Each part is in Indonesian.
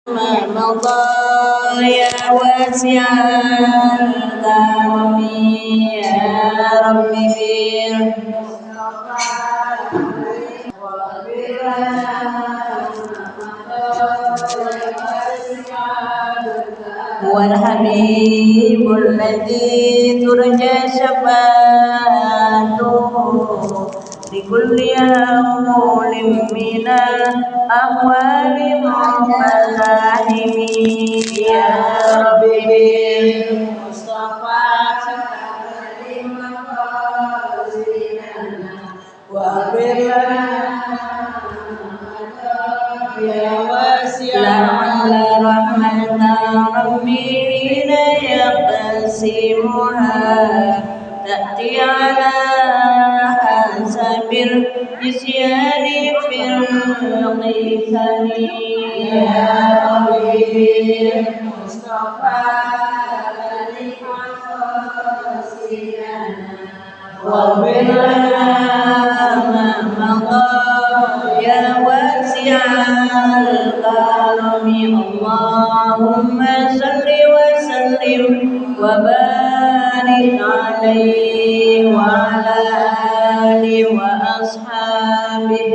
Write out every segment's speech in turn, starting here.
ما مضى يا واسع الكرم يا رب هو الحبيب الذي ترجى شفاعته لكل هول من الأهوال والملاحم يا رب بالمصطفى واغفر يا واسع لعل رحمة ربي حين يقسمها تأتي على حسب النسيان في القسم يا ربي المصطفى واغفر لنا ما مضى يا واسع الكرم اللهم صل وسلم وبارك عليه وعلى آله وأصحابه.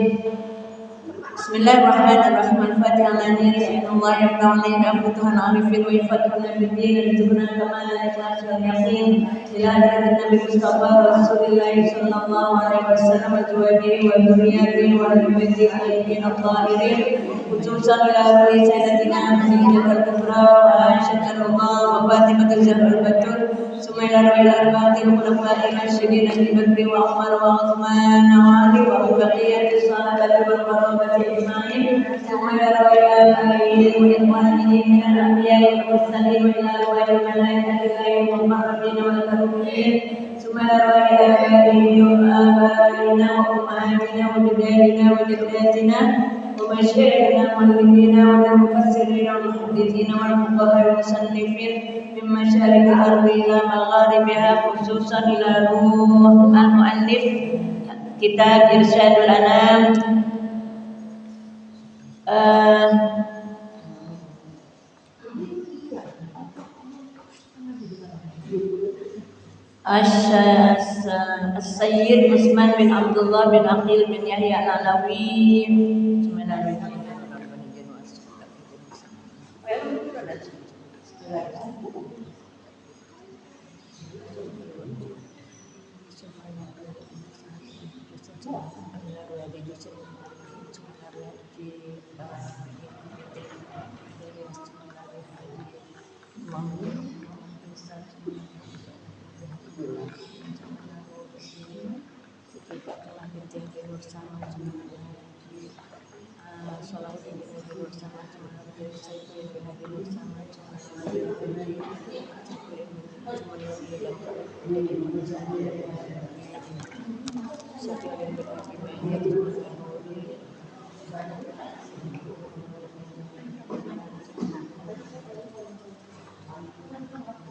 Bismillahirrahmanirrahim. Al-Fatihah. Allah yafta alaina futuhan arifin wa yafatuna bid-din rizquna kama la ikhlas wal yaqin ila hadarat Nabi Mustafa Rasulullah sallallahu alaihi wasallam wa azwajihi wa dhurriyyatihi wa ahli baitihi tayyibin at-tahirin khususan ila ahli sayyidatina Khadijatul Kubra wa Aisyah wa Fatimah Zahrul Batul summa ila arba'atil khulafa'ir rasyidin Abi Bakr wa Umar wa Uthman wa Ali wa baqiyatis sahabati wal qarabati أجمعين ثم إلى آبائهم وإخوانهم من الأنبياء والمرسلين وإلى أرواح الملائكة الله المقربين والمكرمين ثم إلى آبائهم وآبائنا وأمهاتنا وجداتنا وجداتنا ومشايخنا ومعلمينا والمفسرين والمحدثين والفقهاء والمصنفين من مشارق الأرض إلى مغاربها خصوصا إلى روح المؤلف كتاب إرشاد الأنام Sayyid Usman bin Abdullah bin Aqil bin Yahya Al-Alawi.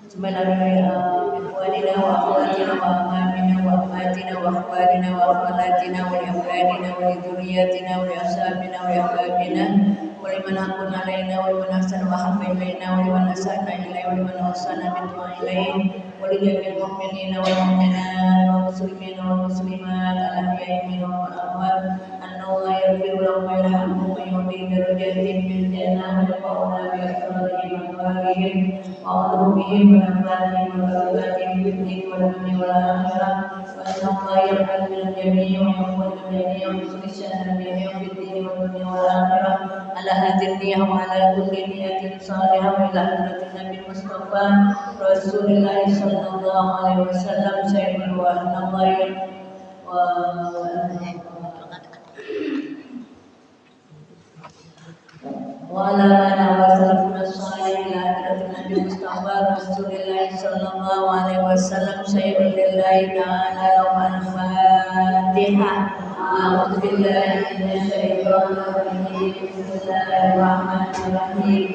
Bismillahirrahmanirrahim. Wa akhwatina wa ammamina wa ammatina wa akhwalina wa akhwalatina wa li'auladina wa lidhurriyyatina wa li'ashabina wa li'ahbabina wa liman hakun alaina wa liman ahsana wa habba ilaina wa liman asana ilaina wa liman ahsana bid'a ilaina wa lijami'il mu'minina wal mu'minat wal muslimina wal muslimat al-ahya'i minhum wal amwat annahu yaghfiru lahum wa yarhamuhum wa yu'ti darajatin fil jannah wa yaqulu bi asrarihim wa amwalihim وأعوذ بهم من أفاتهم وبركاتهم في الدين والدنيا والآخرة وأن الله يقبل من الجميع ويقبل من الجميع ويصلح شأن الجميع في الدين والدنيا والآخرة على هذه النية وعلى كل نية صالحة وإلى حضرة النبي المصطفى رسول الله صلى الله عليه وسلم شيخ وأن الله وعلى من وسلفنا الصالح إلى حضرة النبي المصطفى رسول الله صلى الله عليه وسلم شيء لله تعالى لهم الفاتحة. أعوذ بالله من الشيطان الرجيم بسم الله الرحمن الرحيم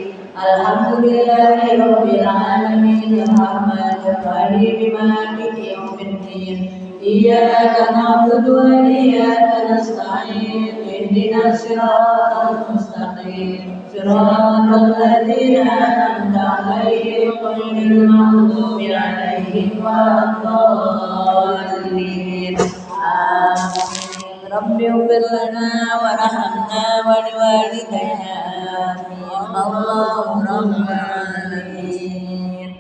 الحمد لله رب العالمين الرحمن الرحيم مالك يوم الدين إياك نعبد وإياك نستعين اهدنا الصراط المستقيم صراط الذين أنعمت عليهم غير المغضوب عليهم ولا الضالين آمين رب اغفر لنا وارحمنا ولوالدينا آمين اللهم رب العالمين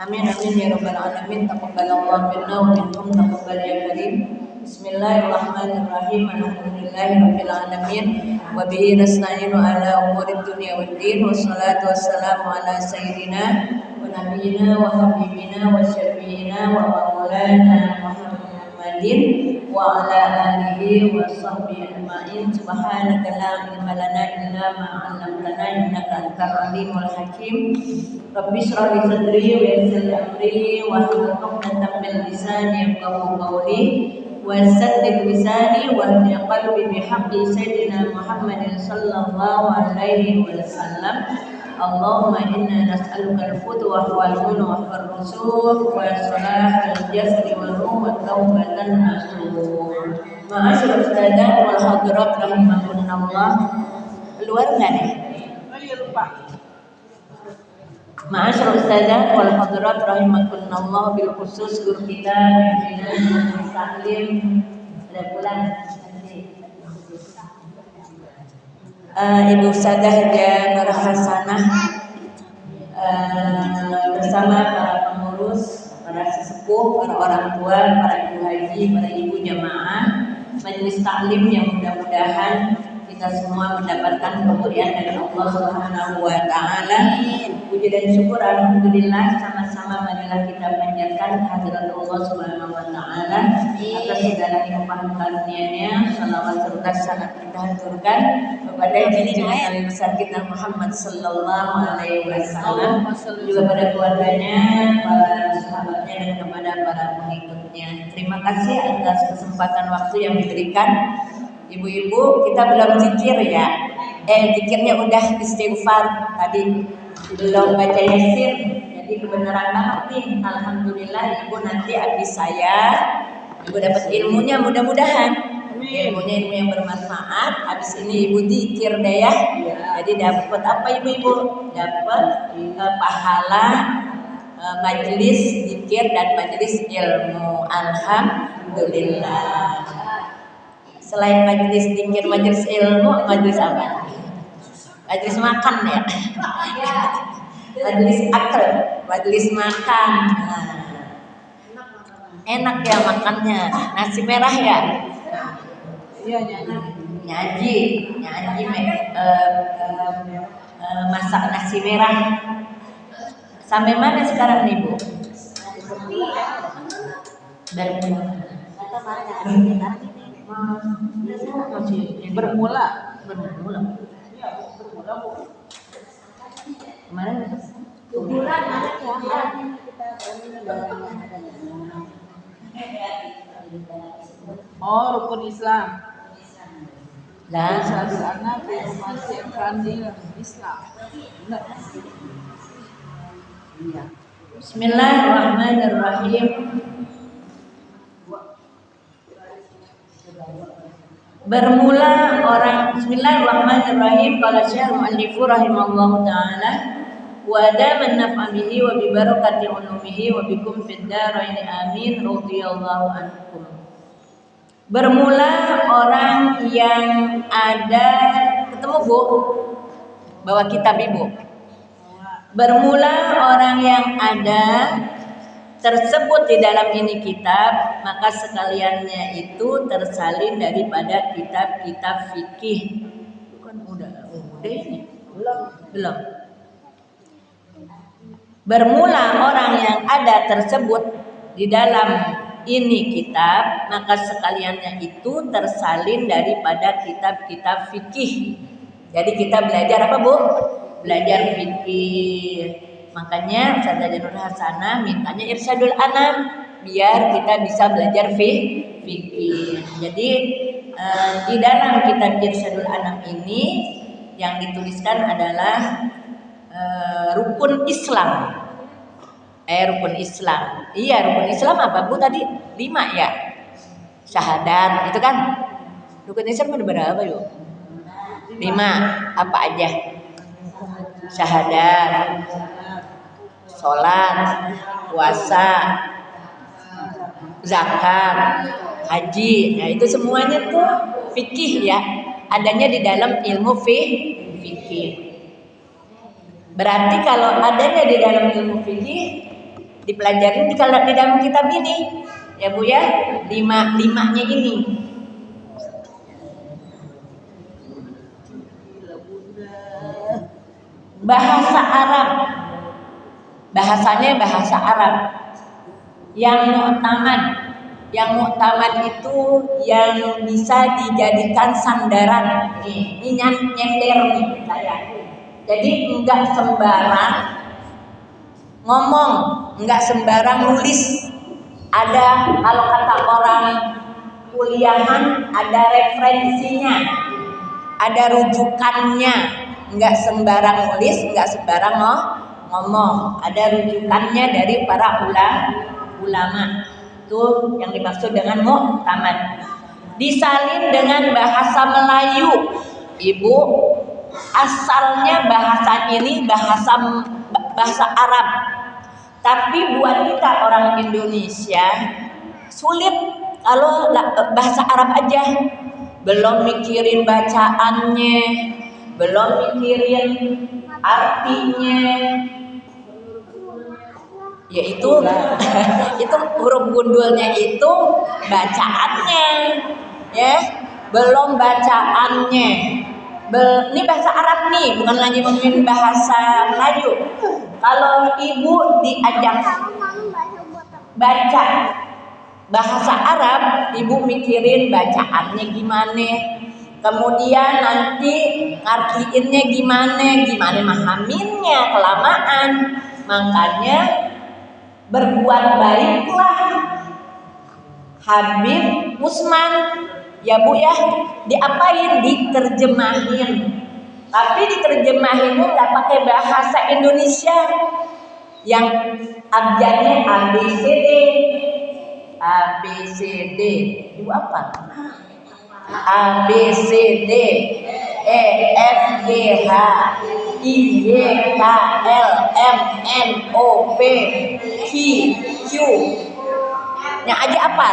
آمين آمين يا رب العالمين تقبل الله منا ومنكم تقبل يا كريم Bismillahirrahmanirrahim. Alhamdulillahirabbil alamin wa bihi nasta'inu ala umuri dunya waddin wassalatu wassalamu ala sayyidina wa nabiyyina wa habibina wa syafi'ina wa maulana Muhammadin wa ala alihi wa sahbihi ajma'in. Subhanaka la ilma lana illa ma 'allamtana innaka antal alimul hakim. Rabbi shrah li sadri wa yassir li amri wa hlul 'uqdatam min lisani yafqahu qawli wasaddid lisani wa hdi qalbi bihaqqi sayyidina Muhammadin sallallahu alaihi wasallam. Allahumma inna nas'aluka al-futuha wal ghunwa wal rusuh wa salah al-jasad wal ruh wa tawbatan nasuh. Ma'asyiral sadat wal hadirat rahimakumullah. Luar enggak nih? Ma'asyiral sadat wal hadirat rahimakumullah, bil khusus guru kita Taklim ada pulang Ibu Sadah dan Nur Hasanah bersama para pengurus, para sesepuh, para orang tua, para ibu haji, para ibu jamaah majelis taklim yang mudah-mudahan kita semua mendapatkan kemuliaan dari Allah Subhanahu wa taala. Puji dan syukur alhamdulillah sama-sama marilah kita panjatkan kehadirat Allah Subhanahu wa taala atas segala nikmat karunia-Nya. Salawat serta salam kita haturkan kepada junjungan Nabi besar kita Muhammad sallallahu alaihi wasallam, juga pada keluarganya, para sahabatnya dan kepada para pengikutnya. Terima kasih atas kesempatan waktu yang diberikan. Ibu-ibu, kita belum zikir ya. Zikirnya udah istighfar tadi, belum baca yasin. Jadi kebenaran banget nih. Alhamdulillah ibu nanti habis saya, ibu dapat ilmunya mudah-mudahan. Ilmunya ilmu yang bermanfaat. Habis ini ibu zikir deh ya. Jadi dapat apa ibu-ibu? Dapat pahala majelis zikir dan majelis ilmu. Alhamdulillah. Selain majelis zikir, majelis ilmu, majelis apa? Majelis makan ya. Majelis akal, majelis makan. Enak ya makannya. Nasi merah ya. Iya nyaji masak nasi merah. Sampai mana sekarang nih Bu? Bermula. Kemarin bulan rukun Islam. Dan sana masih kandil Islam. Benar. Iya. Bismillahirrahmanirrahim. Bermula orang Bismillahirrahmanirrahim. Qala Syekh Mu'allifu rahimallahu taala wa adaman naf'a bihi wa bi barakati ulumihi wa bikum fid darain amin radhiyallahu ankum. Bermula orang yang ada, ketemu Bu? Bawa kitab Ibu. Bermula orang yang ada tersebut di dalam ini kitab, maka sekaliannya itu tersalin daripada kitab-kitab fikih. Bukan udah ini? Belum. Bermula orang yang ada tersebut di dalam ini kitab, maka sekaliannya itu tersalin daripada kitab-kitab fikih. Jadi kita belajar apa Bu? Belajar fikih. Makanya Ustazah Nur Hasanah mintanya Irsyadul Anam biar kita bisa belajar fikih. Jadi di dalam kitab Irsyadul Anam ini yang dituliskan adalah rukun Islam. Rukun Islam. Iya, rukun Islam apa Bu tadi? 5 ya. Syahadat, itu kan Rukun Islam ada berapa yuk? 5. Apa aja? Syahadat, sholat, puasa, zakat, haji. Nah itu semuanya tuh fikih ya. Adanya di dalam ilmu fikih. Berarti kalau adanya di dalam ilmu fikih dipelajari di dalam kitab ini ya Bu ya, limanya ini. Bahasa Arab, bahasanya bahasa Arab. Yang muktamad itu yang bisa dijadikan sandaran. Ini nyender nih saya. Jadi enggak sembarang ngomong, enggak sembarang nulis. Ada kalau kata orang kuliahan ada referensinya, ada rujukannya. Enggak sembarang nulis, enggak sembarang ngomong. Ada rujukannya dari para ulama. Itu yang dimaksud dengan muktamad. Disalin dengan bahasa Melayu. Ibu, asalnya bahasa ini bahasa Arab. Tapi buat kita orang Indonesia sulit kalau bahasa Arab aja. Belum mikirin bacaannya, belum mikirin artinya, yaitu itu huruf gundulnya itu bacaannya, ya belum bacaannya. Ini bahasa Arab nih, bukan lagi ngomongin bahasa Melayu. Kalau ibu diajak baca bahasa Arab, ibu mikirin bacaannya gimana, kemudian nanti ngartiinnya gimana mahaminnya kelamaan. Makanya berbuat baiklah Habib Usman ya Bu ya, diapain? Diterjemahin. Tapi diterjemahinnya nggak pakai bahasa Indonesia yang abjadnya ABCD. Ibu apa? ABCD EFGH IYKLMNOP QQ. Yang aja apa?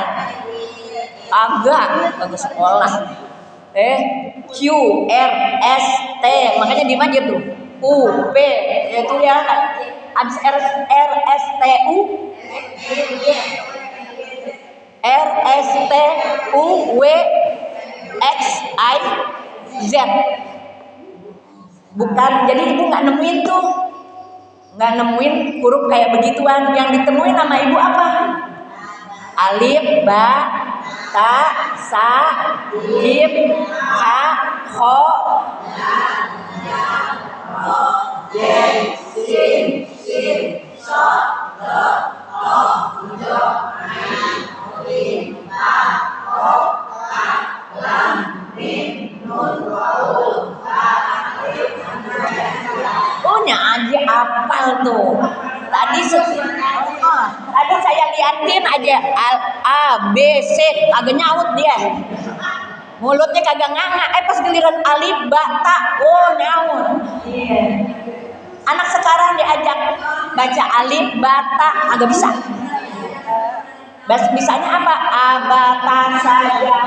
Agak sekolah. QRST, makanya di mana tuh? UP itu ya. Habis RSTU RSTUWXIZ. Bukan, jadi ibu nggak nemuin tuh, nggak nemuin huruf kayak begituan. Yang ditemuin nama ibu apa? Alif, ba, ta, sa, jim, ha, ho, jen, sin, so, do, o, jo, an, rin, ta, ko, ka, lam, min, nun, waul, ka, alif. Oh, aja apal tuh. Tadi saya liatin aja A, B, C, agak nyaut dia. Mulutnya kagak nganga. Pas giliran alif, ba, ta, oh nyaut. Iya. Anak sekarang diajak baca alif, ba, ta, agak bisa. Bisanya apa? Abata saja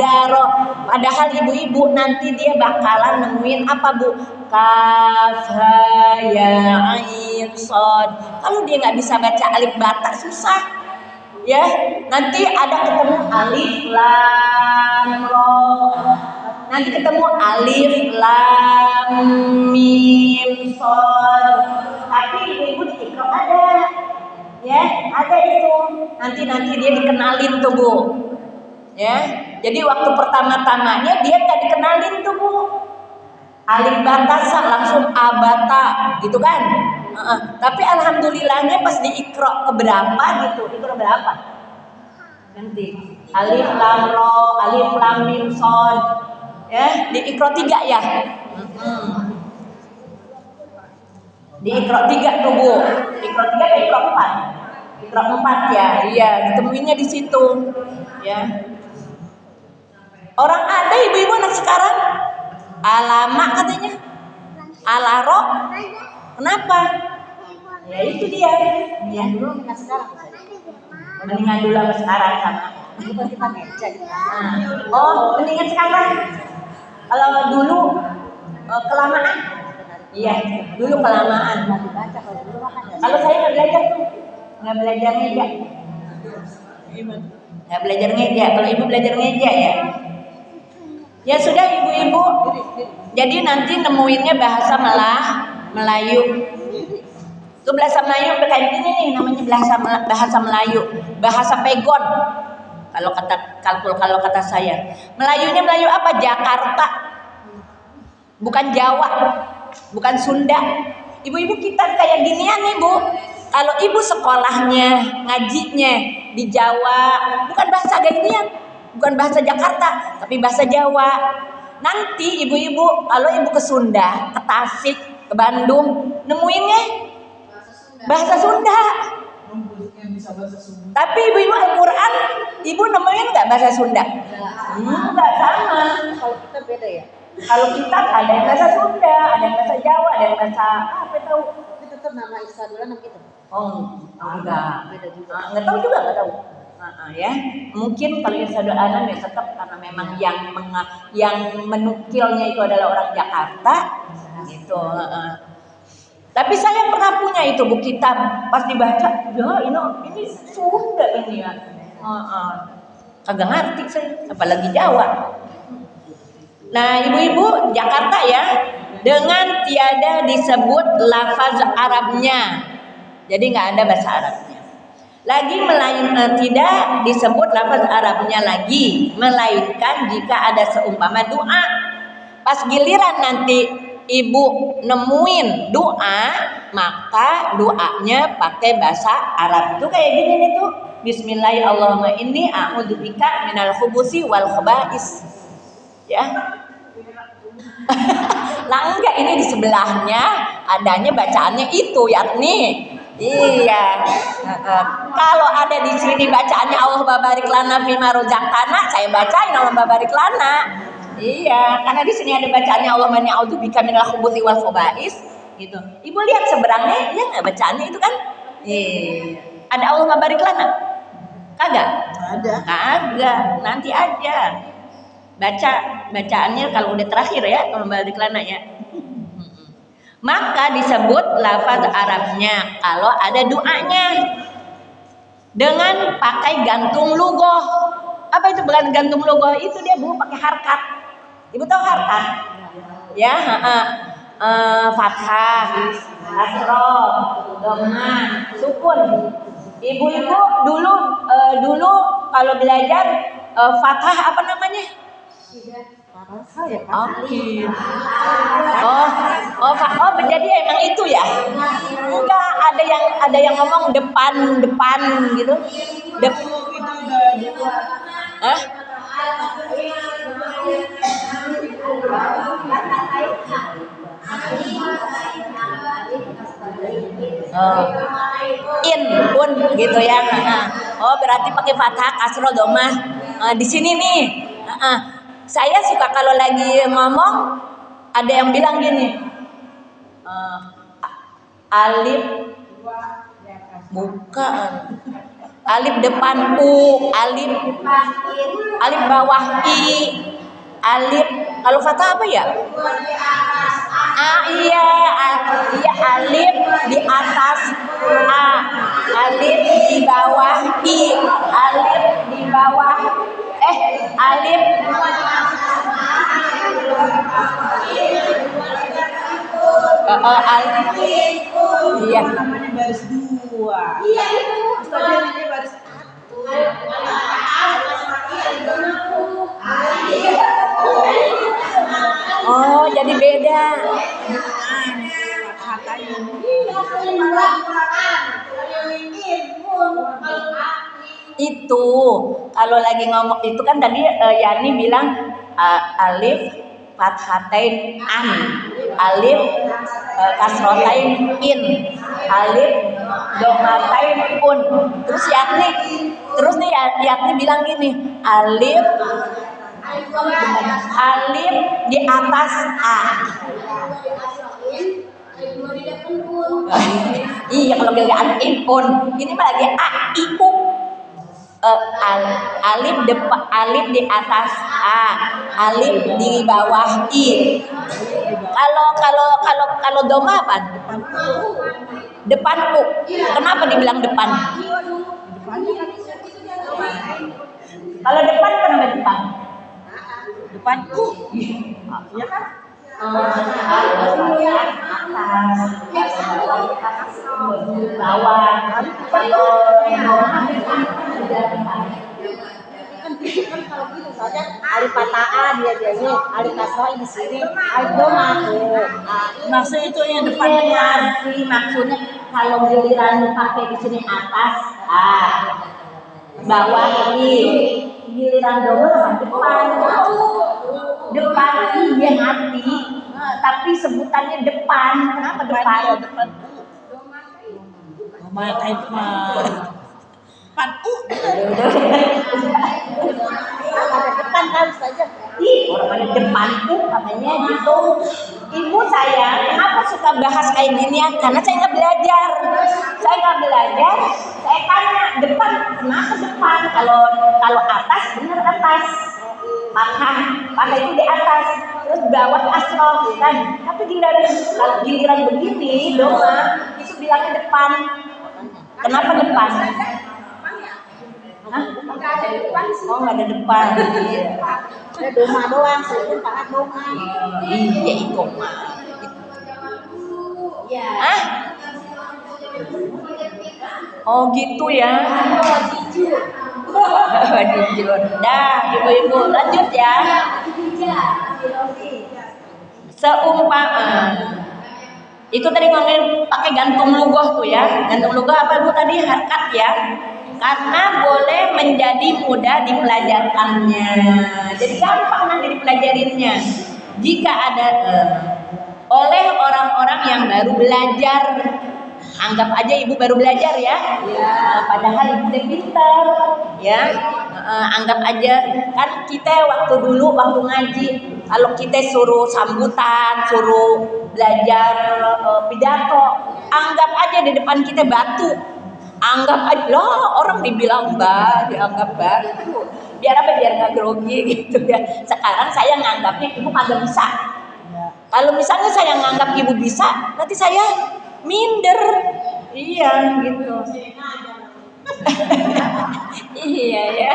daro. Padahal ibu-ibu nanti dia bakalan nemuin apa Bu? Kaf, ha, ya, ain, sod. Kalau dia nggak bisa baca alif bata susah, ya. Nanti ada ketemu alif lam ro. Nanti ketemu alif lam mim sod. Tapi ibu-ibu di TikTok ada. Ya, ada itu. Nanti dia dikenalin tuh Bu. Ya, jadi waktu pertama-tamanya dia nggak dikenalin tuh Bu. Alif batasa langsung abata gitu kan. Tapi alhamdulillahnya pas di ikro keberapa gitu, ikro berapa? Nanti alif lam ro, alif lam mim sod. Ya, di ikro 3 ya. Di ikro 3 tuh Bu. Ikro 3 ke ikro 4? Ikro 4 ya. Iya, ditemuinnya di situ. Ya. Orang ada ibu-ibu anak sekarang. Alamak katanya. Alaro. Kenapa? Ya itu dia. Ya dulu mendingan sekarang. Mendingan dulu sama sekarang sama. Kita meja gitu. Oh, mendingan sekarang. Kalau dulu kelamaan. Iya, dulu kelamaan. Kalau saya nggak belajar tuh, nggak belajar meja. Nggak belajar meja. Kalau ibu belajar meja ya. Ya sudah ibu-ibu. Jadi nanti nemuinnya bahasa Melayu. Itu bahasa Melayu kayak gini nih namanya bahasa Melayu, bahasa pegon. Kalau kata saya, Melayunya Melayu apa? Jakarta. Bukan Jawa, bukan Sunda. Ibu-ibu kita kayak ginian nih, Bu. Kalau ibu sekolahnya, ngajinya di Jawa, bukan bahasa ginian, bukan bahasa Jakarta, tapi bahasa Jawa. Nanti ibu-ibu kalau ibu ke Sunda, ke Tasik, ke Bandung, nemuinnya bahasa Sunda. Tapi ibu-ibu Al-Quran, ibu nemuin nggak bahasa Sunda? Enggak sama. Kalau kita beda ya. Kalau kita ada yang bahasa Sunda, ada yang bahasa Jawa, ada yang bahasa apa tahu? Tapi tetap nama Isadula nama kita. Oh, enggak. Beda juga. Enggak tahu juga, enggak tahu. Ya, mungkin kalau Isadul Anam ya tetap karena memang yang menukilnya itu adalah orang Jakarta, gitu. Tapi saya pernah punya itu buku kitab, pas dibaca, ya ini Sunda ini ya. Kagak ngerti saya, apalagi Jawa. Nah, ibu-ibu Jakarta ya, dengan tiada disebut lafaz Arabnya. Jadi nggak ada bahasa Arabnya. Lagi tidak disebut lafaz Arabnya lagi, melainkan jika ada seumpama doa. Pas giliran nanti ibu nemuin doa, maka doanya pakai bahasa Arab. Itu kayak gini nih tuh. Bismillahirrahmanirrahim. Inni a'udzubika minal khubusi wal khaba'is. Ya. Lah enggak, ini di sebelahnya adanya bacaannya itu yakni iya. Kalau ada di sini bacaannya Allah barik lana fima rozaqtana, saya bacain Allah barik lana. Iya, karena di sini ada bacaannya Allah mani a'udzubika minal khubuthi wal khaba'is gitu. Ibu lihat seberangnya ya enggak bacaannya itu kan? Ada Allah barik lana? Kagak? Ada. Kagak, nanti aja. Bacaannya kalau udah terakhir ya, kalau balik lana ya. Maka disebut lafaz Arabnya kalau ada doanya dengan pakai gantung lugoh. Apa itu gantung lugoh? Itu dia Bu pakai harkat. Ibu tahu harkat? Ya, fathah, kasroh, dhamma, sukun. Ibu-ibu dulu kalau belajar fathah apa namanya? Oke. Oh, jadi emang itu ya? Enggak, ada yang ngomong depan gitu. Hah? Pun gitu ya. Oh, berarti pakai fathah, kasroh, dhammah. Di sini nih. Saya suka kalau lagi ngomong ada yang bilang gini, alif bukan, alif depan u, alif bawah i, alif kalau fathah apa ya? Iya alif di atas a, alif di bawah i, alif di bawah alif alif iya Namanya baris 2. Iya itu. Namanya baris 1. Oh, jadi beda. Itu kalau lagi ngomong itu kan tadi Yani bilang alif fathatain an, alif kasrotain in, alif dhammatain un. Terus nih Yakni bilang gini, alif Alif di atas A. Iya kalau gak alif pun ini mah lagi A I U. Alif di atas A, alif di bawah I. Kalau doma apa? Depan U. Kenapa dibilang depan? Kalau depan kenapa depan? Depan U. Iya kan? Bawah. Kan kalau gitu saja alif fathah dia ini, alif kasrah di sini, alif doma tuh. Maksud itu yang depan maksudnya kalau giliran pakai di sini atas A, bawah I, giliran doma depan iya hati, tapi sebutannya depan. Kenapa depan? Doma kayak depan U. Ada depan kan saja. Orang ada depan tuh katanya gitu. Ibu saya kenapa suka bahas kayak ginian? Karena saya nggak belajar. Saya tanya depan, kenapa depan? Kalau atas bener atas. Maka itu di atas. Terus bawah asrof kan. Tapi giliran begini doma itu bilangnya depan. Kenapa depan? Hah? Oh nggak ada depan. Ada doma doang, sebelum pakai doma. Iya itu mah. Hah? Oh gitu ya. Jujur. Dah ibu-ibu lanjut ya. Seumpama itu tadi ngomongin pakai gantung lugoh tuh ya. Gantung lugoh apa Bu tadi? Harkat ya. Karena boleh menjadi mudah dipelajarkannya. Jadi gampang nanti dipelajarinnya. Jika ada oleh orang-orang yang baru belajar. Anggap aja ibu baru belajar ya. Padahal ibu udah pintar ya. Anggap aja kan kita waktu ngaji, kalau kita suruh sambutan, suruh belajar pidato, anggap aja di depan kita batu. Anggap aja loh orang dibilang dianggap batu. Biar apa? Biar nggak grogi gitu ya. Sekarang saya nganggapnya ibu kagak bisa. Kalau misalnya saya nganggap ibu bisa, nanti saya minder. Iya gitu. Iya ya.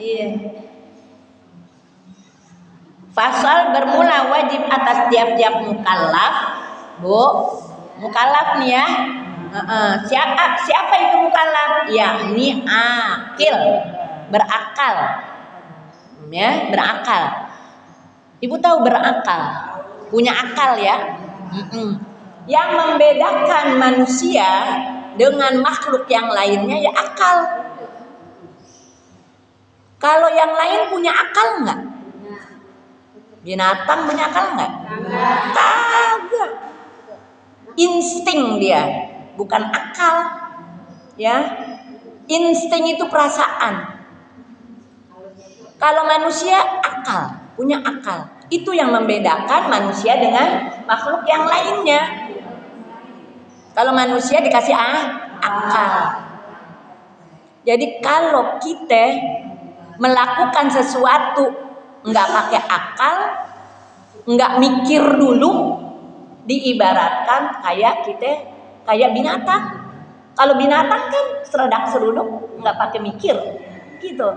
Iya. Fasal bermula wajib atas tiap-tiap mukallaf. Bu, mukallaf nih ya. Siapa itu mukallaf? Yakni akil, berakal. Ya, berakal. Ibu tahu berakal, punya akal ya. Yang membedakan manusia dengan makhluk yang lainnya ya akal. Kalau yang lain punya akal nggak? Binatang punya akal nggak? Kagak. Insting dia, bukan akal. Ya, insting itu perasaan. Kalau manusia akal, punya akal. Itu yang membedakan manusia dengan makhluk yang lainnya. Kalau manusia dikasih akal. Jadi kalau kita melakukan sesuatu nggak pakai akal, nggak mikir dulu, diibaratkan kayak binatang. Kalau binatang kan seradak seruduk nggak pakai mikir, gitu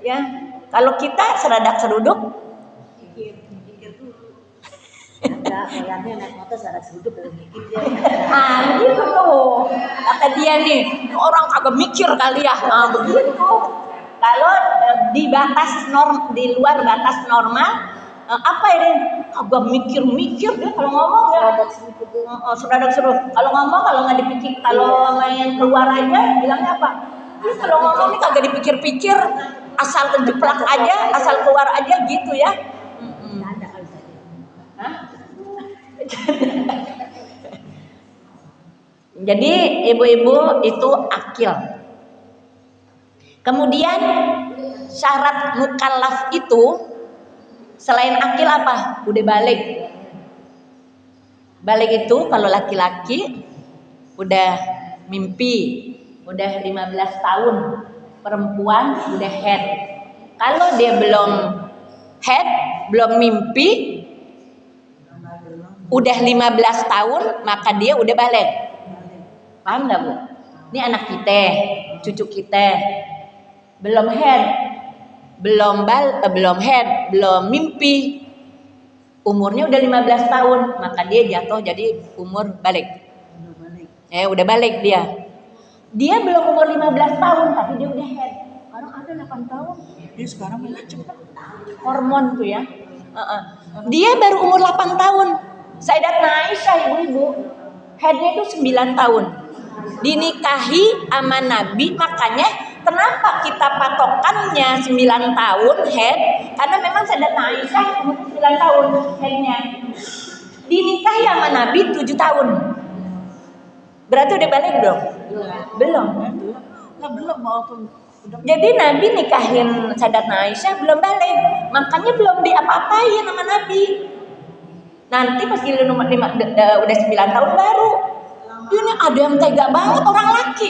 ya. Kalau kita seradak seruduk Mikir dulu. Enggak, orangnya naik motor seradak seruduk belum mikir dia. Gitu tuh. Kata dia nih, orang kagak mikir kali ya. Begitu. Kalau di luar batas normal, apa ini? Kagak mikir-mikir dia kalau ngomong ya. Seradak seruduk. Kalau ngomong kalau nggak dipikir, kalau main keluar aja bilangnya apa? Ini kalau ngomong ini kagak dipikir-pikir, asal kejeplak aja, asal keluar aja gitu ya. Jadi ibu-ibu itu akil. Kemudian syarat mukallaf itu selain akil apa? Udah balik. Balik itu kalau laki-laki udah mimpi, udah 15 tahun. Perempuan udah head. Kalau dia belum head, belum mimpi, udah 15 tahun, maka dia udah balik. Paham gak, Bu? Ini anak kita, cucu kita, belum head, belum head, belum mimpi, umurnya udah 15 tahun, maka dia jatuh jadi umur balik. Udah balik dia. Dia belum umur 15 tahun, tapi dia udah head. Sekarang ada 8 tahun. Dia sekarang malah cepet. Hormon tuh ya. Dia baru umur 8 tahun. Sayyidatuna Aisyah ibu-ibu, headnya itu 9 tahun. Dinikahi sama Nabi, makanya kenapa kita patokannya 9 tahun head? Karena memang Sayyidatuna Aisyah umur 9 tahun headnya. Dinikahi sama Nabi 7 tahun. Berarti udah balik belum? Belum. Belum mau tuh. Jadi Nabi nikahin Sayyidatuna Aisyah belum balik, makanya belum diapa-apain sama Nabi. Nanti pas dia udah 9 tahun baru. Ini ada yang tega banget orang laki.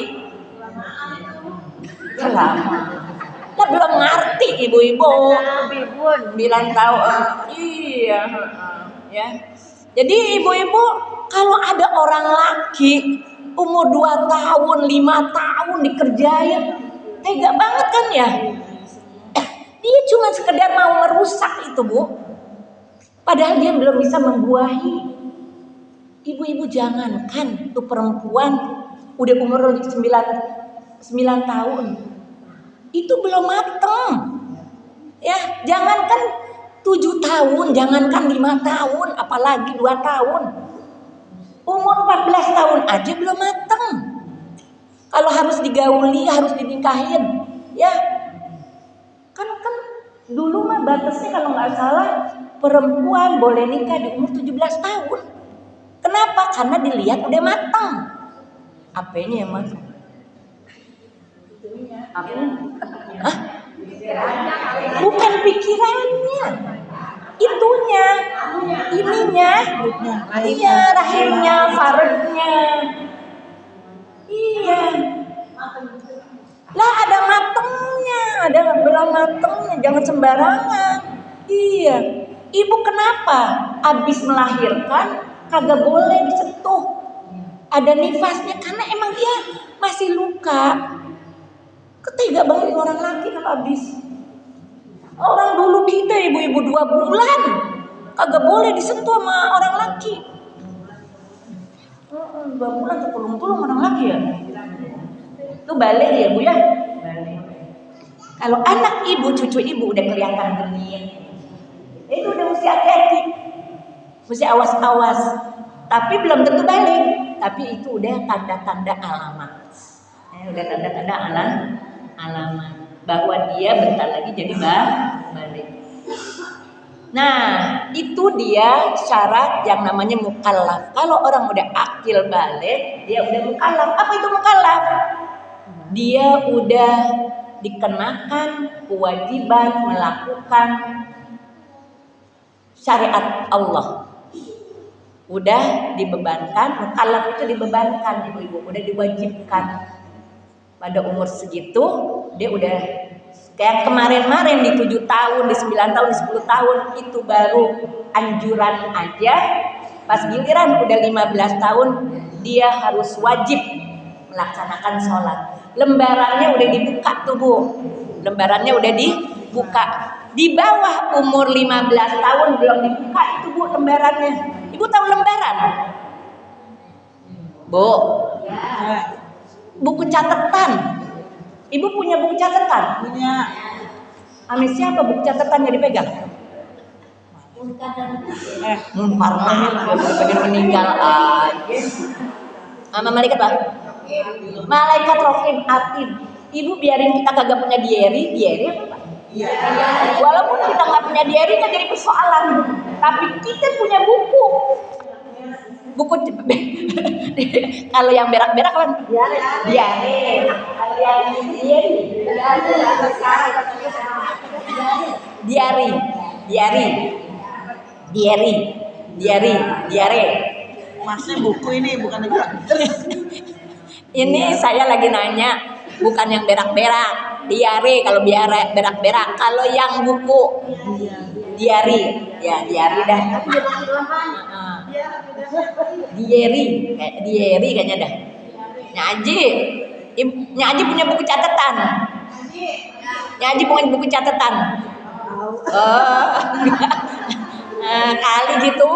Lama. Lah belum ngerti ibu-ibu. 9 tahun. Iya, ya. Jadi ibu-ibu kalau ada orang laki umur 2 tahun, 5 tahun dikerjain, tega banget kan ya? Dia cuma sekedar mau merusak itu, Bu. Padahal dia belum bisa membuahi. Ibu-ibu jangankan tuh perempuan udah umur 9 tahun. Itu belum mateng. Ya, jangankan 7 tahun, jangankan 5 tahun, apalagi 2 tahun. Umur 14 tahun aja belum mateng. Kalau harus digauli, harus dinikahin, ya. Kan dulu mah batasnya kalau nggak salah perempuan boleh nikah di umur 17 tahun. Kenapa? Karena dilihat udah mateng. Apanya yang mateng? Hah? Bukan pikirannya, ininya, iya rahimnya, faradnya, iya. Lah ada matengnya, ada belum matengnya, jangan sembarangan. Iya, ibu kenapa? Abis melahirkan kagak boleh disentuh. Ada nifasnya karena emang dia masih luka. Ketiga banget orang laki kalau habis. Orang dulu kita ibu-ibu 2 bulan kagak boleh disentuh sama orang laki. 2 bulan tuh tulung orang laki ya. Itu balik ya Bu ya. Balik. Kalau anak ibu, cucu ibu udah kelihatan genit, itu udah mesti hati-hati, mesti awas-awas. Tapi belum tentu balik. Tapi itu udah tanda-tanda alamat. Udah tanda-tanda alamat bahwa dia bentar lagi jadi balik. Nah, itu dia syarat yang namanya mukallaf. Kalau orang udah akil balik, dia udah mukallaf. Apa itu mukallaf? Dia udah dikenakan kewajiban melakukan syariat Allah. Udah dibebankan, mukallaf itu dibebankan ibu-ibu, udah diwajibkan. Pada umur segitu dia udah kayak kemarin-kemarin di 7 tahun, di 9 tahun, di 10 tahun itu baru anjuran aja. Pas giliran udah 15 tahun dia harus wajib melaksanakan sholat. Lembarannya udah dibuka tuh Bu. Lembarannya udah dibuka. Di bawah umur 15 tahun belum dibuka itu Bu lembarannya. Ibu tahu lembaran? Bu. Buku catatan. Ibu punya buku catatan? Punya. Ame siapa buku catatannya dipegang? Pengen meninggal aja. Sama malaikat apa? Malaikat Rohim Atid. Ibu biarin kita kagak punya diary apa Pak? Iya. Walaupun kita nggak punya diary kan jadi persoalan. Tapi kita punya buku. Buku kalau yang berak-berak kan diare. Kalau Diari, diari, diari, diari, diare. Masih buku ini bukan negara. Ini saya lagi nanya, bukan yang berak-berak. Diare kalau berak-berak. Kalau yang buku diari, ya diari dah. Diari, kayak diari kayaknya dah. Nyaji, Nyaji punya buku catatan. Nyaji punya buku catatan. Oh, kali gitu.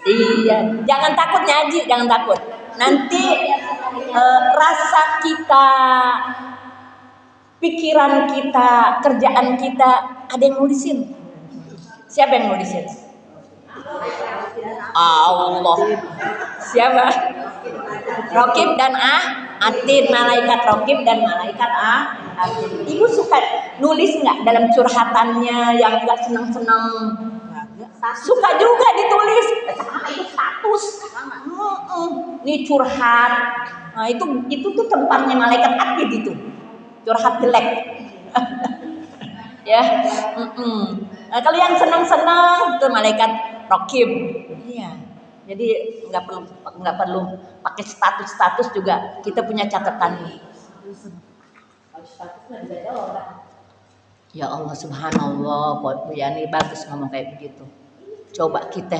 Iya, jangan takut Nyaji, jangan takut. Nanti rasa kita, pikiran kita, kerjaan kita ada yang nulisin. Siapa yang nulisin? Allah. Siapa? Rokib dan Atid, malaikat Rokib dan malaikat Atid. Ibu suka nulis nggak dalam curhatannya yang nggak senang-senang? Suka juga ditulis. Itu status. Ini curhat. Nah itu tuh tempatnya malaikat Atid itu. Curhat jelek. Ya. Nah, kalau yang senang-senang itu malaikat Rokib. Iya. Jadi nggak perlu pakai status juga. Kita punya catatan nih. Ya Allah subhanallah, Bu Yani bagus ngomong kayak begitu. Coba kita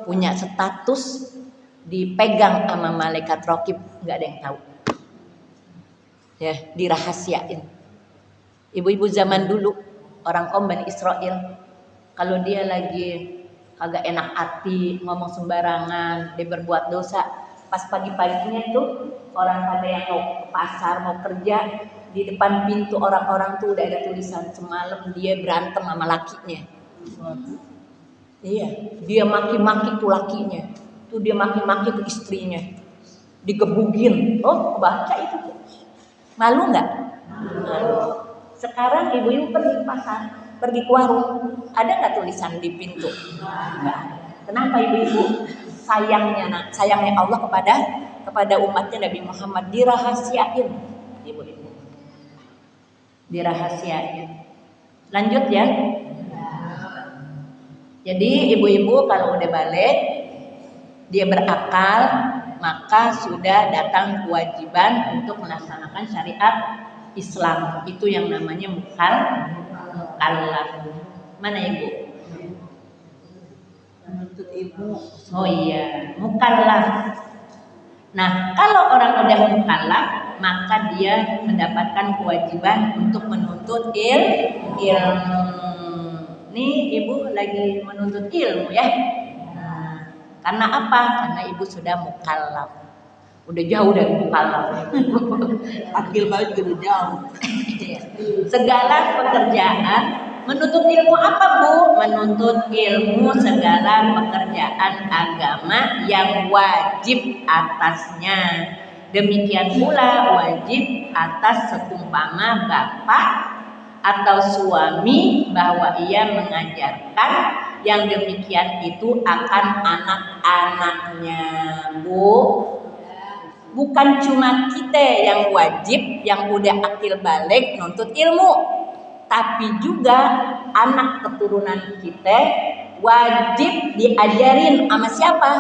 punya status dipegang sama malaikat Rokib, nggak ada yang tahu. Ya, dirahasiain. Ibu-ibu zaman dulu, orang kaum Bani Israel, kalau dia lagi kagak enak hati, ngomong sembarangan, dia berbuat dosa, pas pagi-paginya tuh orang pada yang mau ke pasar, mau kerja, di depan pintu orang-orang tuh udah ada tulisan semalam dia berantem sama lakinya. Iya, dia maki-maki tuh lakinya, tuh dia maki-maki tuh istrinya, digebugin. Oh, baca itu tuh. Malu nggak? Malu. Sekarang ibu-ibu pergi ke pasar, pergi ke warung, ada nggak tulisan di pintu? Nggak. Kenapa ibu-ibu? Sayangnya Allah kepada umatnya Nabi Muhammad dirahasiain, ibu-ibu. Dirahasiain. Lanjut ya. Jadi ibu-ibu kalau udah balik, dia berakal, maka sudah datang kewajiban untuk melaksanakan syariat Islam. Itu yang namanya mukallaf. Mana ibu? Menuntut ilmu. Oh iya, mukallaf. Nah, kalau orang udah mukallaf, maka dia mendapatkan kewajiban untuk menuntut ilmu. Nih ibu lagi menuntut ilmu ya. Nah, karena apa? Karena ibu sudah mukallaf. Udah jauh dari mukallaf. Akil balik juga jauh. Segala pekerjaan menuntut ilmu apa Bu? Menuntut ilmu segala pekerjaan agama yang wajib atasnya. Demikian pula wajib atas seumpama bapak atau suami bahwa ia mengajarkan yang demikian itu akan anak-anaknya, Bu. Bukan cuma kita yang wajib, yang udah akil balik nuntut ilmu, tapi juga anak keturunan kita wajib diajarin sama siapa?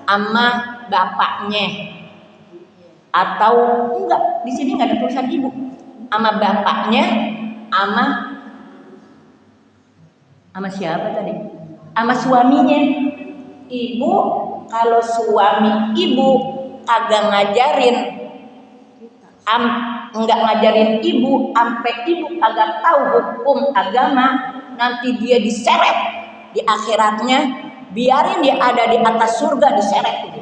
Sama bapaknya. Atau enggak, di sini nggak ada tulisan ibu. Sama bapaknya, sama siapa tadi? Sama suaminya. Ibu, kalau suami ibu kagak ngajarin, enggak ngajarin ibu, sampai ibu kagak tahu hukum agama, nanti dia diseret di akhiratnya. Biarin dia ada di atas surga diseret tuh.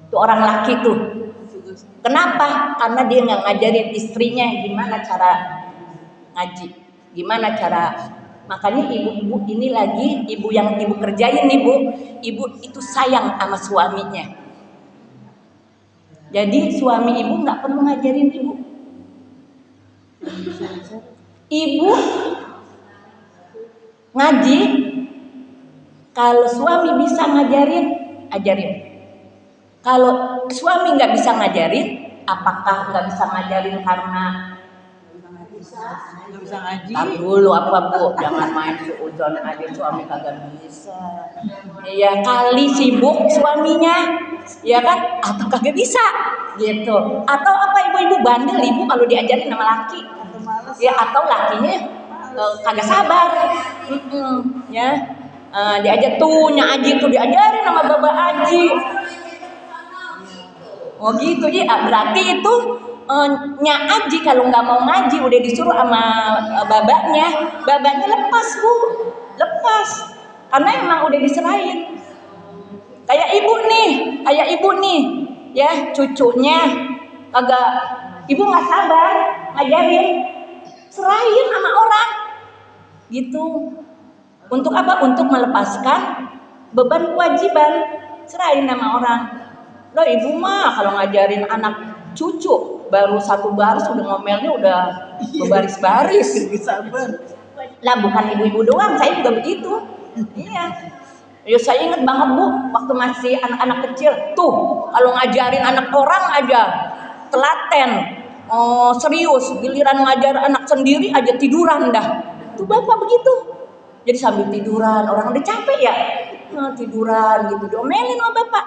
Itu orang laki tuh. Kenapa? Karena dia nggak ngajarin istrinya gimana cara ngaji, gimana cara. Makanya ibu-ibu ini lagi, ibu yang ibu kerjain nih Bu, ibu itu sayang sama suaminya. Jadi suami ibu nggak perlu ngajarin ibu. Ibu ngaji, kalau suami bisa ngajarin, ajarin. Kalau suami nggak bisa ngajarin, apakah nggak bisa ngajarin karena Nggak bisa ngaji. tar dulu apa Bu, jangan main suudzon aja suami kagak bisa. Ya kali sibuk suaminya, ya kan? Atau kagak bisa, gitu. Atau apa ibu-ibu bandel ibu kalau diajarin sama laki, ya atau lakinya kagak sabar, ya. Diajak tuh Nya Aji tuh diajarin sama Baba Aji. Oh gitu ya, berarti itu Nya Aji kalau nggak mau ngaji udah disuruh sama babanya lepas Bu, lepas karena emang udah diserahin. Kayak ibu nih, ya cucunya kagak, ibu nggak sabar ngajarin, serahin sama orang, gitu. Untuk apa? Untuk melepaskan beban kewajiban, serahin sama orang. Loh ibu mah kalau ngajarin anak cucu baru satu baris udah ngomelnya udah berbaris-baris. Sabar. Lah bukan ibu-ibu doang, saya juga begitu. Iya. Ya saya ingat banget Bu, waktu masih anak-anak kecil, tuh kalau ngajarin anak orang aja telaten, serius, giliran ngajar anak sendiri aja tiduran dah. Tuh bapak begitu. Jadi sambil tiduran, orang udah capek ya, tiduran gitu, diomelin sama bapak.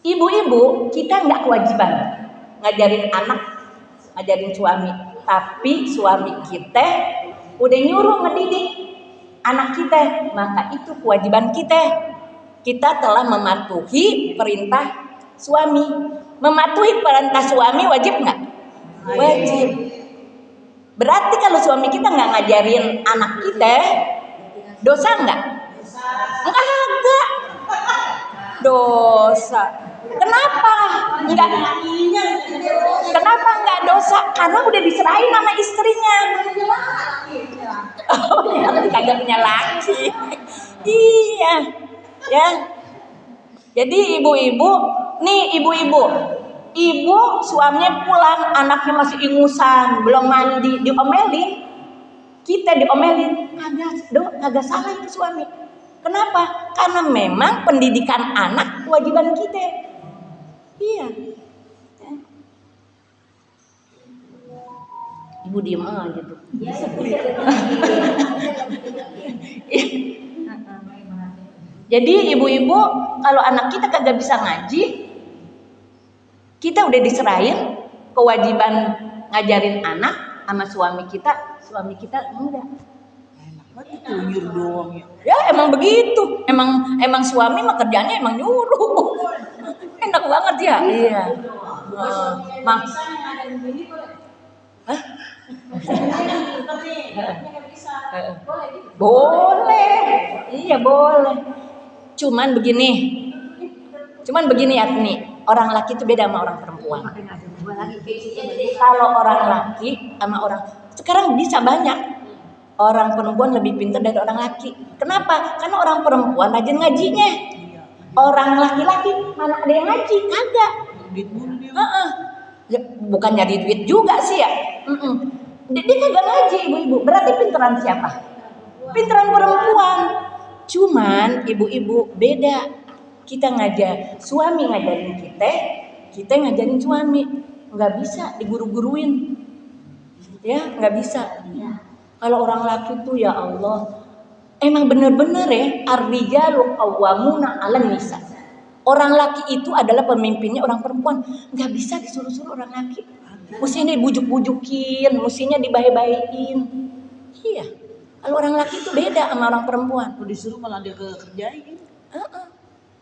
Ibu-ibu kita nggak kewajiban ngajarin anak, ngajarin suami, tapi suami kita udah nyuruh ngedidik anak kita, maka itu kewajiban kita. Kita telah mematuhi perintah suami. Mematuhi perintah suami wajib nggak? Wajib. Berarti kalau suami kita nggak ngajarin anak kita, dosa nggak? Enggak. Dosa. Kenapa? Enggak. Kenapa enggak dosa? Karena udah diserahin sama istrinya. Oh ya, kagak punya laki. Iya, ya. Jadi ibu-ibu, ibu suaminya pulang, anaknya masih ingusan, belum mandi, diomelin. Kita diomelin, kagak salah itu suami. Kenapa? Karena memang pendidikan anak kewajiban kita. Iya. Ibu diem aja tuh. Jadi ibu-ibu kalau anak kita kagak bisa ngaji, kita udah diserahin kewajiban ngajarin anak sama suami kita enggak. Enak banget itu nyuruh doang ya. Ya emang begitu, emang suami mah kerjanya emang nyuruh. Enak banget ya. Iya. Mak. Hah? Boleh. Iya boleh. Cuman begini ya nih, orang laki itu beda sama orang perempuan. Kalau orang laki sama orang sekarang bisa banyak. Orang perempuan lebih pintar dari orang laki. Kenapa? Karena orang perempuan rajin ngajinya. Orang laki-laki mana ada yang ngaji? Kagak. Ya, bukan nyari duit juga sih ya. Dia kagak ngaji ibu-ibu. Berarti pinteran siapa? Pinteran perempuan. Cuman ibu-ibu beda. Kita suami ngajarin kita ngajarin suami. Nggak bisa diguru-guruin. Ya, nggak bisa. Kalau orang laki tuh ya Allah, emang bener-bener ya, ar-rijalu qawwamuna 'alan nisa. Orang laki itu adalah pemimpinnya orang perempuan. Nggak bisa disuruh-suruh orang laki. Mestinya dibujuk-bujukin, mestinya dibaik-baikin. Iya. Kalau orang laki itu beda sama orang perempuan. Kalau disuruh malah dia kerjain.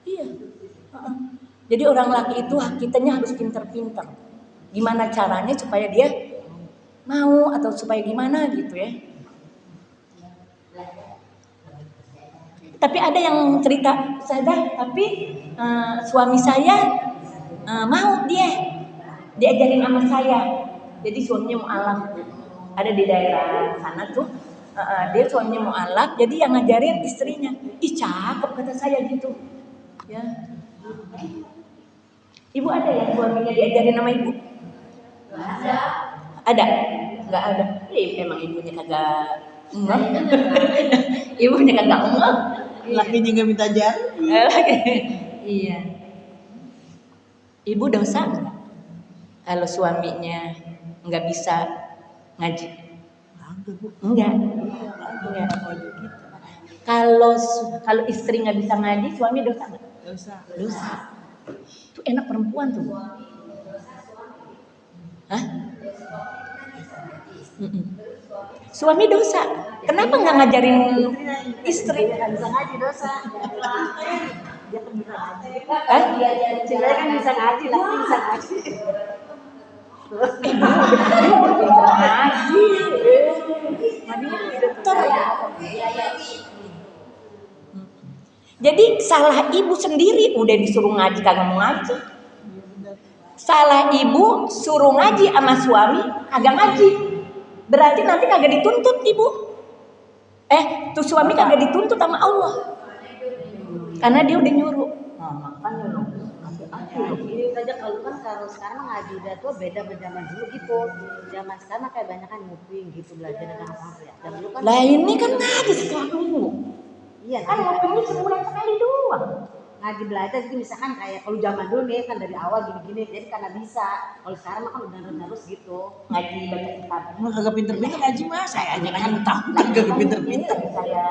Iya. Jadi orang laki itu kitanya harus pinter-pinter. Gimana caranya supaya dia mau atau supaya gimana gitu ya. Tapi ada yang cerita, tapi suami saya mau diajarin sama saya. Jadi suaminya mu'alaf, ada di daerah sana tuh. Dia suaminya mu'alaf, jadi yang ngajarin istrinya. Ih cakep kata saya gitu. Ya. Ibu ada ya suaminya diajarin sama ibu? Ada? Nggak ada. Emang ibunya kagak ibunya kagak Lakinya nggak minta ajarin. Iya. Ibu dosa nggak? Kalau suaminya nggak bisa ngaji, Agak Bu. enggak. Agak wajib kita. Kalau istri nggak bisa ngaji, suami dosa nggak? Dosa. Dosa. Itu enak perempuan tuh. Hah? Mm-mm. Suami dosa. Kenapa nggak ngajarin istri? Dia kan bisa ngaji dosa. Dia kan bisa ngaji. Hah? Cewek kan bisa ngaji, laki bisa ngaji. Ngaji. Pinter. Jadi salah ibu sendiri udah disuruh ngaji kagak mau ngaji. Salah ibu suruh ngaji sama suami kagak ngaji. Berarti nanti kagak dituntut ibu. Tuh suami kagak dituntut sama Allah. Karena dia udah nyuruh. Nah, makanya loh. Ini saja kalau sekarang ngaji udah tuh beda zaman dulu gitu. Zaman sekarang kayak banyak kan nguping gitu belajar dengan apa ya. Dan dulu kan Lah ini kan ngaji setiap minggu. iya Kan ngupingnya sebulan sekali doang. ngaji belajar gitu misalkan kayak kalau zaman dulu nih kan dari awal gini-gini jadi karena bisa. Kalau sekarang mah kan udah harus gitu. Ngaji baca kitab. Emang kagak pinter-pinter ngaji mah. Saya aja kan tahu kagak pinter-pinter. Saya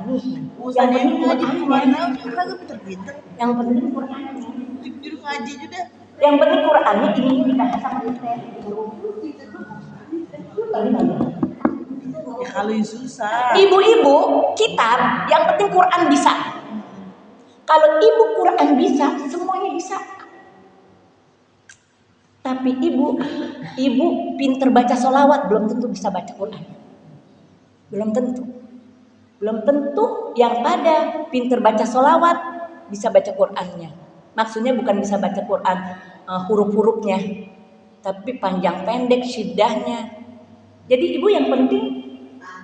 ini Usah dia ngaji gimana? Kagak pinter-pinter. yang penting Qurannya. Jadi ngaji juga. Yang penting Qurannya ini dikasih sama kita. Ya kalau yang susah. Ibu-ibu kitab yang penting Quran bisa. Kalau ibu Quran bisa, semuanya bisa. Tapi ibu pinter baca sholawat belum tentu bisa baca Quran. Belum tentu. Belum tentu yang pada pinter baca sholawat bisa baca Qurannya. Maksudnya bukan bisa baca Quran huruf-hurufnya, tapi panjang pendek syiddahnya. Jadi ibu yang penting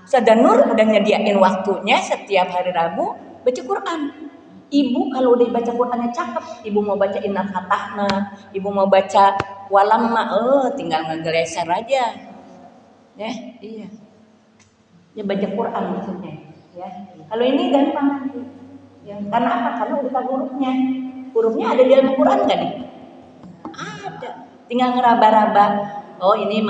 Sadanur udah nyediain waktunya setiap hari Rabu baca Quran. Ibu kalau udah baca Qurannya cakep, ibu mau baca Inna Fatahna, ibu mau baca Walamma, tinggal ngegeleser aja. Ya, iya. Ya baca Quran maksudnya, ya. Kalau ini gampang nanti. Ya, karena apa? Karena udah tahu hurufnya. Hurufnya ada di dalam Quran kan nih? Ada. Tinggal ngeraba-raba. Oh, ini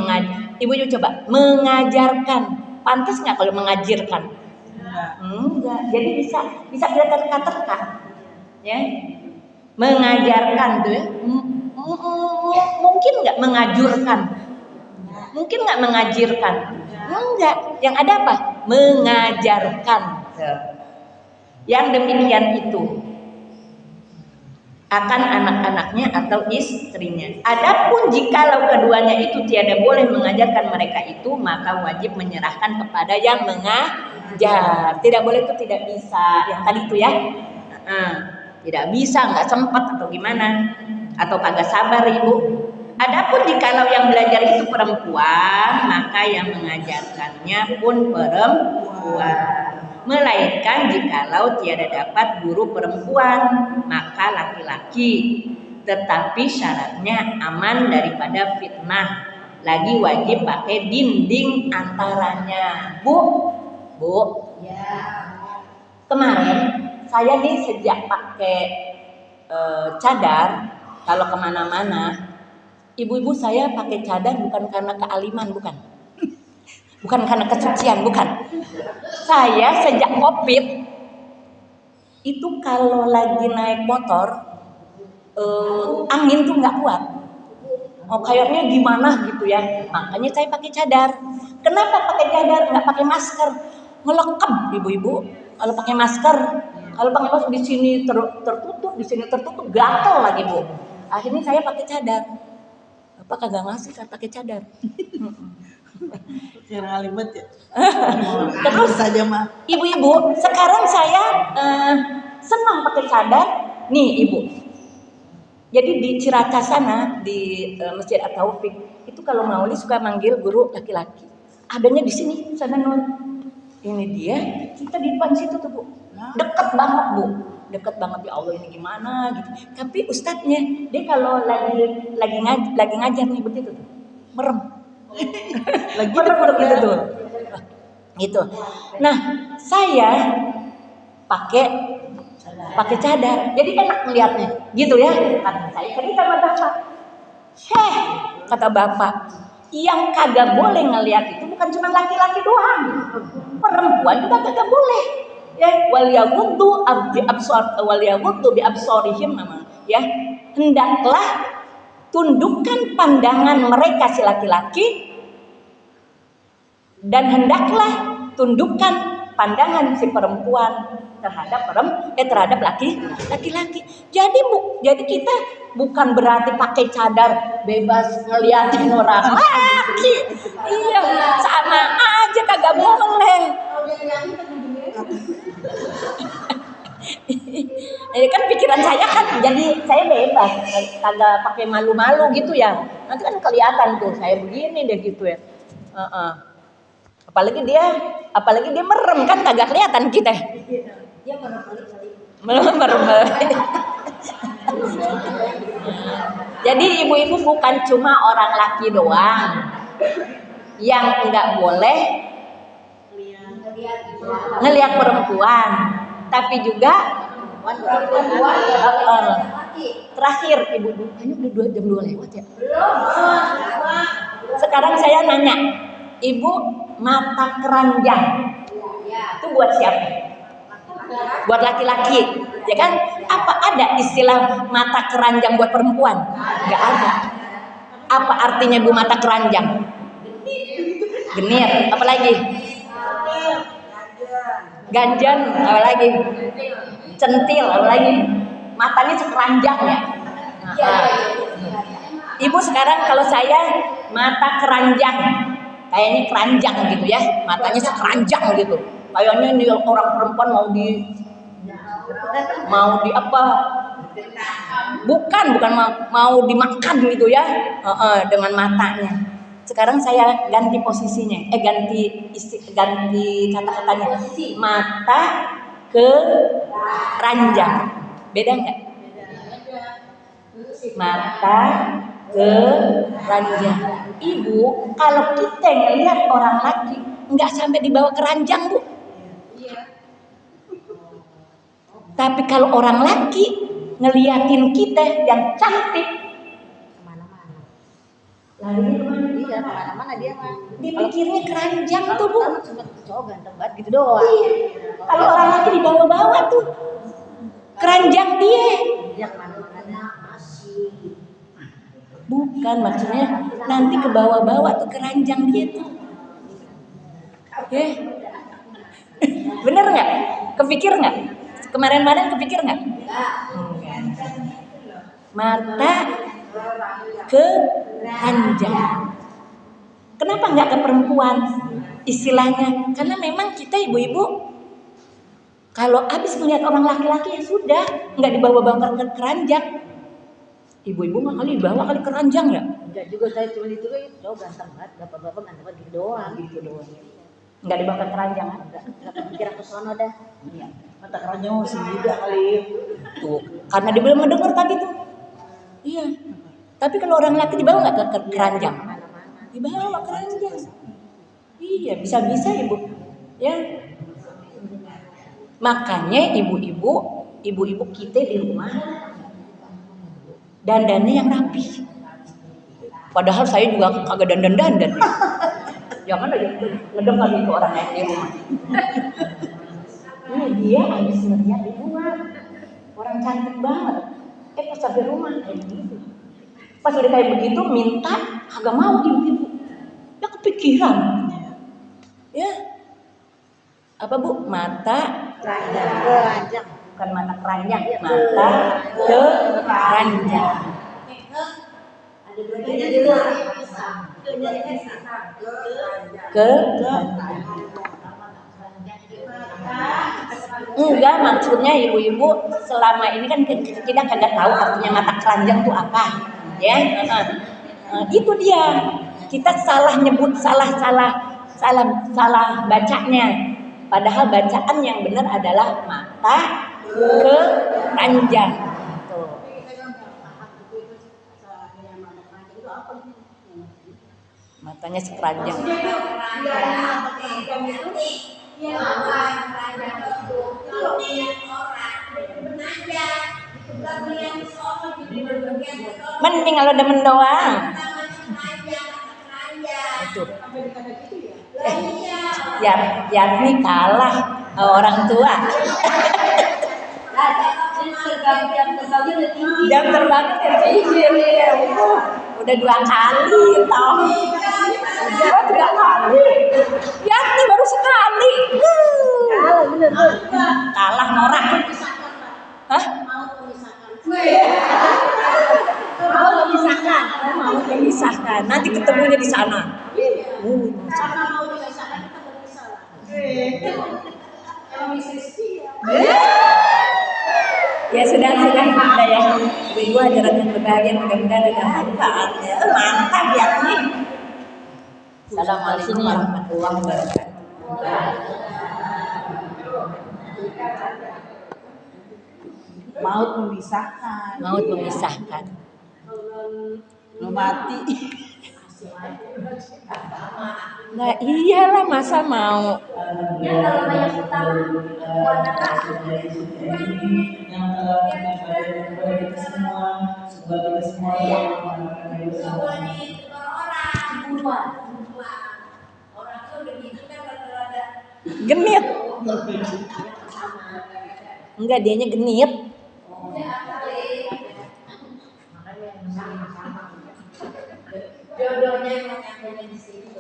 Ibu coba mengajarkan. Pantas nggak kalau mengajarkan? Enggak. Jadi bisa kita terka-terka. Ya. Mengajarkan tuh ya. Mungkin nggak mengajurkan? Mungkin nggak mengajirkan? Enggak. Yang ada apa? Mengajarkan. Yang demikian itu akan anak-anaknya atau istrinya. Adapun jikalau keduanya itu tiada boleh mengajarkan mereka itu, maka wajib menyerahkan kepada yang mengajar. Tidak boleh itu tidak bisa. Yang tadi itu ya, tidak bisa, nggak sempat atau gimana, atau kagak sabar ibu. Adapun jikalau yang belajar itu perempuan, maka yang mengajarkannya pun perempuan. Melainkan jikalau tiada dapat guru perempuan, maka laki-laki. Tetapi syaratnya aman daripada fitnah. Lagi wajib pakai dinding antaranya. Bu. Ya. Kemarin saya nih sejak pakai cadar, kalau kemana-mana, ibu-ibu saya pakai cadar bukan karena kealiman, bukan. Bukan karena kesucian, bukan. Saya sejak COVID itu kalau lagi naik motor angin tuh nggak kuat. Kayaknya gimana gitu ya. Makanya saya pakai cadar. Kenapa pakai cadar? Nggak pakai masker? Ngelekep ibu-ibu. Kalau pakai masker, di sini tertutup, di sini tertutup, gatel lagi bu. Akhirnya saya pakai cadar. Apa kagak ngasih kan pakai cadar? Kira alibat ya. Terus saja mah. Ibu-ibu, sekarang saya senang pakai cadar. Nih ibu. Jadi di Ciracas sana di Masjid At-Taufik itu kalau mauli suka manggil guru laki-laki. Adanya di sini, sana Nur. Ini dia, kita di depan situ tuh bu. Deket banget bu. Deket banget, ya Allah ini gimana gitu. Tapi ustadznya dia kalau lagi ngajar nih begitu tuh. Merem. Lagi gitu tuh. Gitu. Nah, saya pakai cadar. Jadi enak melihatnya. Gitu ya. Kata saya cerita sama Bapak. Heh, kata bapak, yang kagak boleh ngelihat itu bukan cuma laki-laki doang, perempuan juga kagak boleh. Ya, waliyaguddu bi absarihim nama. Ya, hendaklah tundukkan pandangan mereka si laki-laki dan hendaklah tundukkan pandangan si perempuan terhadap laki-laki. Jadi kita bukan berarti pakai cadar bebas ngeliatin orang laki. Iya, sama aja kagak boleh. Kan pikiran saya kan jadi saya bebas, kagak pakai malu-malu gitu ya. Nanti kan kelihatan tuh saya begini deh gitu ya. Apalagi dia merem kan kagak kelihatan kita. Dia merem-kali. Jadi ibu-ibu bukan cuma orang laki doang yang enggak boleh ngelihat perempuan, tapi juga terakhir ibu-ibu, ini udah jam 2 lewat ya. Sekarang saya nanya, ibu, mata keranjang itu buat siapa? Buat laki-laki, ya kan? Apa ada istilah mata keranjang buat perempuan? Nggak ada. Apa artinya bu mata keranjang? Genir, apa lagi? Ganjan, apa lagi? Centil, apa lagi? Matanya sekeranjang ya? Ibu sekarang kalau saya mata keranjang, kayaknya keranjang gitu ya, matanya sekeranjang gitu. Kayaknya ini orang perempuan mau di apa? Bukan mau dimakan gitu ya, dengan matanya. Sekarang saya ganti posisinya, ganti kata-katanya, mata keranjang, beda nggak? Mata keranjang. Ibu, kalau kita ngelihat orang laki nggak sampai dibawa keranjang bu. Tapi kalau orang laki ngeliatin kita yang cantik, Kemana-mana. larinya kemana? Iya, kemana-mana dia mah. Dipikirnya keranjang tuh bu. Cuma cowok ganteng banget gitu doang. Iya. Kalau orang laki dibawa-bawa tuh keranjang dia. Dia kemana-mana. Bukan, maksudnya nanti ke bawah-bawah tuh keranjang dia tuh. Bener nggak? Kepikir nggak? Kemarin-kemarin kepikir nggak? Mata keranjang. Kenapa nggak ke perempuan? Istilahnya, karena memang kita ibu-ibu kalau habis melihat orang laki-laki ya sudah, nggak dibawa-bawa ke keranjang. Ibu-ibu mah kali dibawa kali keranjang ya? Enggak juga, saya cuma itu kan cowok ganteng banget, bapak-bapak ganteng banget gitu doang. Nggak dibawa ke keranjang kan? Enggak kepikiran ke sono dah. Iya. Mata keranjang masih muda kali. Tuh, karena dia belum mendengar tadi tuh. Iya. Tapi kalau orang laki dibawa nggak ke keranjang? Dibawa keranjang. Iya, bisa-bisa ibu. Ya. Makanya ibu-ibu kita di rumah dandannya yang rapi. Padahal saya juga kagak dandan. Jangan aja ngedengar itu orang yang di rumah. Ini dia habis ngeliat di rumah. Orang cantik banget. Pas sampai rumah kayak begitu. Pas udah kayak begitu minta kagak mau ibu-ibu. Ya kepikiran. Ya. Apa bu? Mata Keranjang. bukan mata keranjang, mata keranjang. Enggak, maksudnya ibu-ibu selama ini kan kita kagak tahu artinya mata keranjang itu apa, ya. Itu dia. Kita salah nyebut, salah bacanya. Padahal bacaan yang benar adalah mata keranjang. Matanya sekeranjang. Mending kalau demen doang. Itu. Yakni kalah orang tua. Jam terbangnya udah tinggi. Udah 2 kali toh. Udah 2 kali. Yakni baru sekali. Kalah norak. Hah? Mau memisahkan. Nanti ketemunya di sana. Ya sudah ya. Ibu ajaran yang berbahagia, mudah-mudahan ada manfaatnya. Mantap ya nih. Assalamualaikum warahmatullahi wabarakatuh. Maut memisahkan. Maut memisahkan. Lo mati. Nah iyalah masa mau. Ya kalau banyak utang buat apa? Genit. Enggak, dianya genit. Jodohnya emang ada di situ.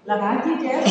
Lah ngaji deh.